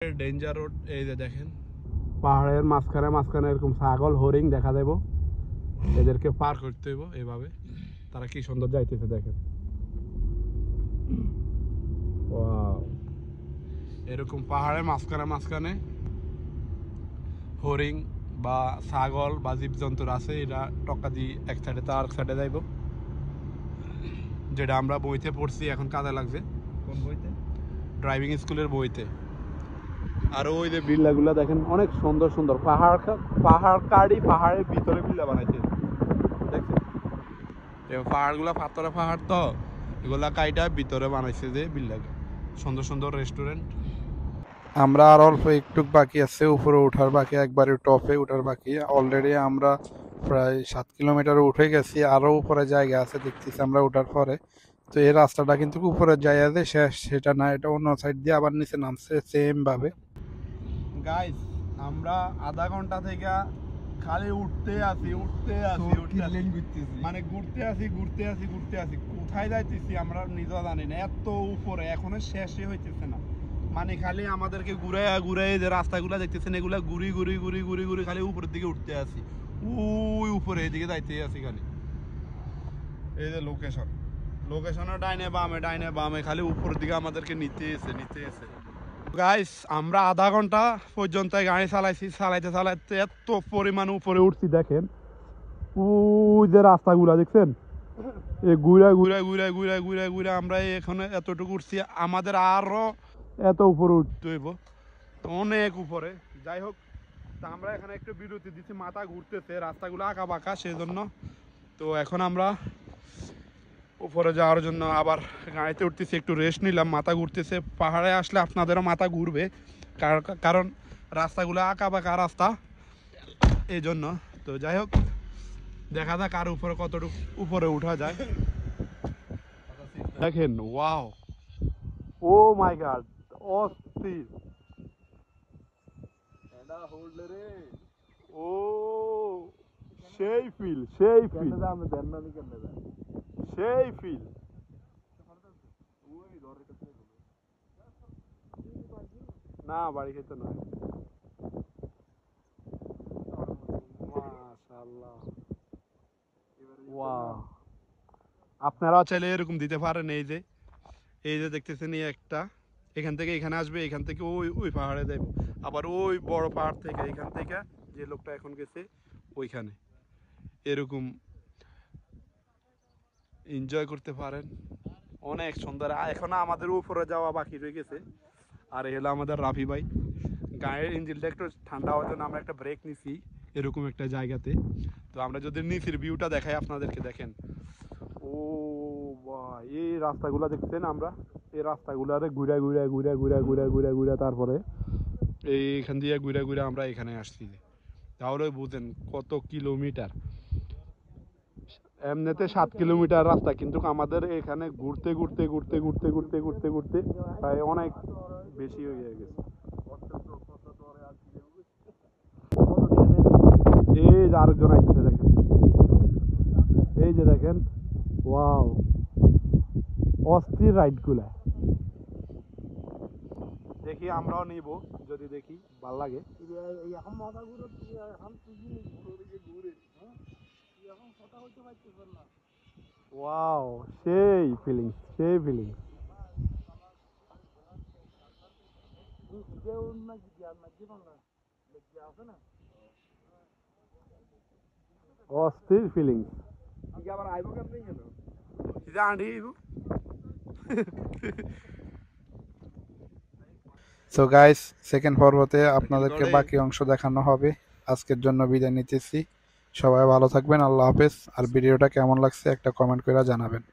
Danger road. এই যে দেখেন পাহাড়ের মাঝখানে মাঝখানে এরকম ছাগল হরিণ দেখা দেব, এদেরকে পার করতে হইব এভাবে। তারা কি সুন্দর যাইতেছে দেখেন, এরকম পাহাড়ের মাঝখানে মাঝখানে হরিণ বা ছাগল বা জীবজন্তুর আছে, এরা টক্কা দিয়ে এক সাইডে তার সাইডে যাইব, যেটা আমরা বইতে পড়ছি এখন কাজে লাগছে। কোন বইতে? ড্রাইভিং স্কুলের বইতে। আর ওই যে বিল্লাগুলা দেখেন অনেক সুন্দর সুন্দর, পাহাড় কাটি পাহাড়ের ভিতরে বিল্লা বানাইছে দেখছেন। পাহাড়গুলা পাথরের পাহাড় তো, এগুলা কাইটা ভিতরে বানাইছে যে বিল্লাকে, সুন্দর সুন্দর রেস্টুরেন্ট। আমরা আর অল্প একটু বাকি আছে উপরে ওঠার বাকি, একবারে টপে ওঠার বাকি। অলরেডি আমরা প্রায় 7 কিলোমিটার উঠে গেছি, আরও উপরে জায়গা আছে দেখতেছি আমরা ওঠার পরে। তো এই রাস্তাটা কিন্তু উপরের জায়গা যে শেষ সেটা না, এটা অন্য সাইড দিয়ে আবার নিচে নামছে সেম ভাবে। গাইস আমরা আধা ঘন্টা থেকে খালি উঠতে আসি মানে ঘুরতে আসি, কোথায় যাইতেছি আমরা নিজেও জানি না, এত উপরে এখনো শেষই হইতেছে না। মানে খালি আমাদেরকে ঘুরাই যে রাস্তাগুলো দেখতেছেন এগুলা ঘুরি খালি উপরের দিকে উঠতে আসি, ওই উপরে এদিকে যাইতে আসি খালি। এই যে লোকেশনের ডাইনে বামে খালি উপরের দিকে আমাদেরকে নিতে এসে। গাইস আমরা আধা ঘন্টা পর্যন্ত গাড়ি চালাইতে এত পরিমাণ উপরে উঠছি দেখেন, ওই যে রাস্তাগুলা দেখছেন, এই ঘুরা আমরা এখানে এতটুকু উঠছি, আমাদের আরো এত উপরে উঠতে হইব, অনেক উপরে। যাই হোক, তা আমরা এখানে একটু বিরতি দিচ্ছি, মাথা ঘুরতেছে, রাস্তাগুলো আঁকা বাঁকা সেই জন্য। তো এখন আমরা উপরে যাওয়ার জন্য আবার গাড়িতে উঠতেছি, একটু রেস্ট নিলাম, মাথা ঘুরতেছে। পাহাড়ে আসলে আপনাদেরও মাথা ঘুরবে, কারণ রাস্তাগুলো আঁকা বাঁকা রাস্তা এই জন্য। তো যাই হোক, দেখা যাক আর উপরে কতটুকু উপরে উঠা যায়। দেখেন ওয়াও, ও মাই গড, অস্থির। ও সেই ফিল না, বাড়ি খেতে নয়। মাশাআল্লাহ, ওয়াও। আপনারাও চাইলে এরকম দিতে পারেন। এই যে দেখতেছেন এই একটা, এখান থেকে এখানে আসবে, এখান থেকে ওই পাহাড়ে যাবে, আবার ওই বড় পাহাড় থেকে এখান থেকে যে লোকটা এখন গেছে ওইখানে, এরকম এনজয় করতে পারেন, অনেক সুন্দর। এখন আমাদের উপরে যাওয়া বাকি রয়ে গেছে। আর এ হলো আমাদের রাফি ভাই, গাড়ির ইঞ্জিনটা একটু ঠান্ডা হওয়ার জন্য আমরা একটা ব্রেক নিছি এরকম একটা জায়গাতে। তো আমরা যদি নিচের ভিউটা দেখাই আপনাদেরকে, দেখেন ও ভাই, এই রাস্তাগুলো দেখছেন, আমরা এই রাস্তাগুলারে ঘুরে তারপরে এইখান দিয়ে ঘুরে আমরা এখানে আসছি। তাহলে বুঝেন কত কিলোমিটার, এমনিতে 7 কিলোমিটার রাস্তা, কিন্তু আমাদের এখানে ঘুরতে প্রায় অনেক বেশি হয়ে গেছে। এই যে আরেকজন আইতেছে দেখেন, এই যে দেখেন, ওয়াও, অস্থির রাইড গুলা। দেখি আমরাও নিব, যদি দেখি ভাল লাগে। ওয়াও, সেই ফিলিংস। অস্থির ফিলিংস। সো গাইস, সেকেন্ড পর্বতে আপনাদেরকে বাকি অংশ দেখানো হবে। আজকের জন্য বিদায় নিতেছি, সবাই ভালো থাকবেন, আল্লাহ হাফেজ। আর ভিডিওটা কেমন লাগছে একটা কমেন্ট করে জানাবেন।